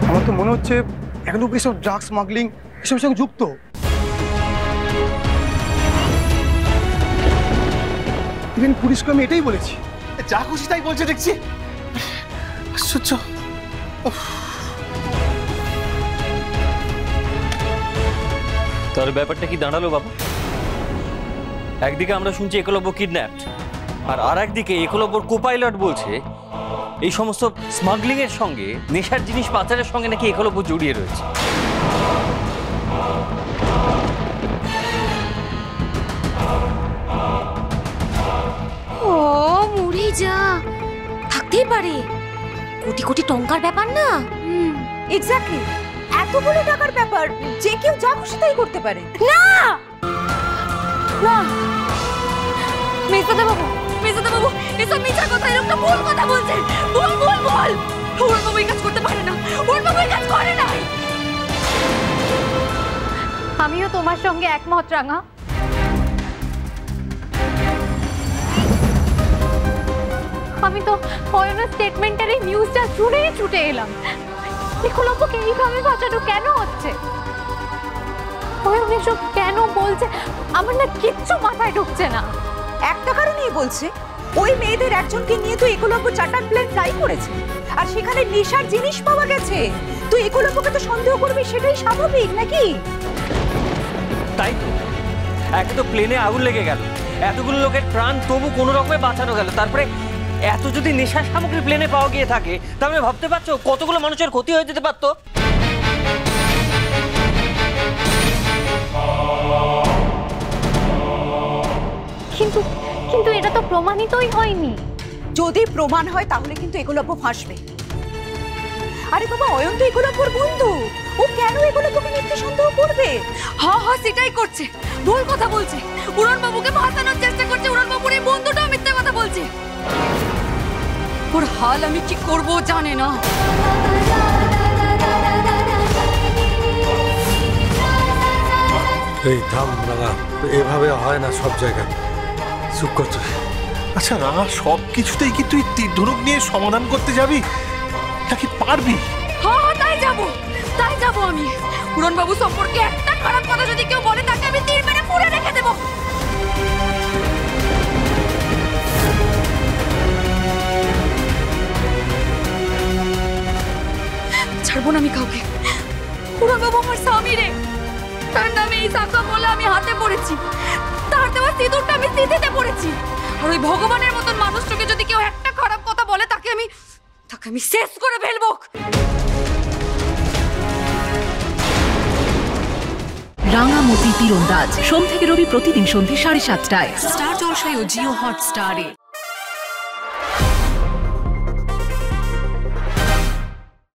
আমার তো মনে হচ্ছে এখনো এসব ড্রাগ স্মাগলিং এসব সঙ্গে যুক্ত। ইভেন পুলিশকে আমি এটাই বলেছি। যা খুশি তাই বলছে দেখছি। আশ্চর্য। তার ব্যাপারটা কি দাঁড়ালো বাবা? একদিকে আমরা শুনছি একলব্য কিডন্যাপড, আর একদিকে একলব্যর কোপাইলট বলছে এই সমস্ত স্মাগলিং এর সঙ্গে, নেশার জিনিস পাচারের সঙ্গে নাকি একলব্য জড়িয়ে রয়েছে। ও মরে যা, থাকতেই পারে। কোটি কোটি টাকার ব্যাপার না। এক্স্যাক্টলি, এতগুলো টাকার ব্যাপার যে কেউ যা খুশি তাই করতে পারে। না না মেজদা বাবু, মেজদা বাবু, এসব মিথ্যা কথা, এরকম ভুল কথা বলছেন। ভুল ভুল ভুল। ওর বাবু এই কাজ করতে পারে না, ওর বাবু এই কাজ করে না। আমিও তোমার সঙ্গে একমত রাঙা। আমি তো অয়নের স্টেটমেন্টের এই নিউজটা শুনেই ছুটে এলাম। একলব্যকে এইভাবে বাঁচানো কেন হচ্ছে? অয়ন এসব কেন বলছে? আমার না কিচ্ছু মাথায় ঢুকছে না। একটা কারণেই বলছে, ওই মেয়েদের একজনকে নিয়ে তো একলব্য চার্টার প্লেন ফ্লাই করেছে, আর সেখানে নেশার জিনিস পাওয়া গেছে। তুই একলব্যকে তো সন্দেহ করবি, সেটাই স্বাভাবিক নাকি? তাই তো, একে তো প্লেনে আগুন লেগে গেল, এতগুলো লোকের প্রাণ তবু কোনো রকমে বাঁচানো গেল, তারপরে এত যদি নেশার সামগ্রী প্লেনে পাওয়া গিয়ে থাকে, তাহলে ভাবতে পারছো কতগুলো মানুষের ক্ষতি হয়ে যেতে পারতো। কিন্তু কিন্তু এটা তো প্রমাণিতই হয়নি। যদি প্রমাণ হয় তাহলে কিন্তু একলব্য ফাঁসবে। আরে বাবা, অয়ন তো একলব্যর বন্ধু, ও কেন একলব্যকে মিথ্যে সন্দেহ করবে? হ্যাঁ হ্যাঁ, সেটাই করছে, ভুল কথা বলছে। উড়ন বাবুকে ফাঁসানোর চেষ্টা করছে, উড়ন বাবুর এই বন্ধুটাও মিথ্যে কথা বলছে। ওর হাল আমি কি করব জানে না। এই থাম রাঙা, এভাবে হয় না সব জায়গায়। চুপ কর তুই। আচ্ছা রাঙা, সব কিছুতেই কি তুই তীর ধনুক নিয়ে সমাধান করতে যাবি নাকি পারবি? হ্যাঁ তাই যাবো আমি। উড়ন বাবু সম্পর্কে একটা খারাপ কথা যদি কেউ বলে, তাকে আমি তীর মেরে পুড়ে রেখে দেবো। ছাড়বো না আমি কাউকে। উড়ন বাবু আমার স্বামী রে, তার নামে এই সাকা বলে আমি হাতে পড়েছি, তার দেওয়া সিঁদুরটা আমি সিঁথিতে পড়েছি। আর ওই ভগবানের মতন মানুষটাকে যদি কেউ একটা খারাপ কথা বলে, তাকে আমি শেষ করে ফেলবো। রাঙামতি তীরন্দাজ, সোম থেকে রবি প্রতিদিন সন্ধ্যে 7:30টায় স্টার জলসায় ও জিও হটস্টারে।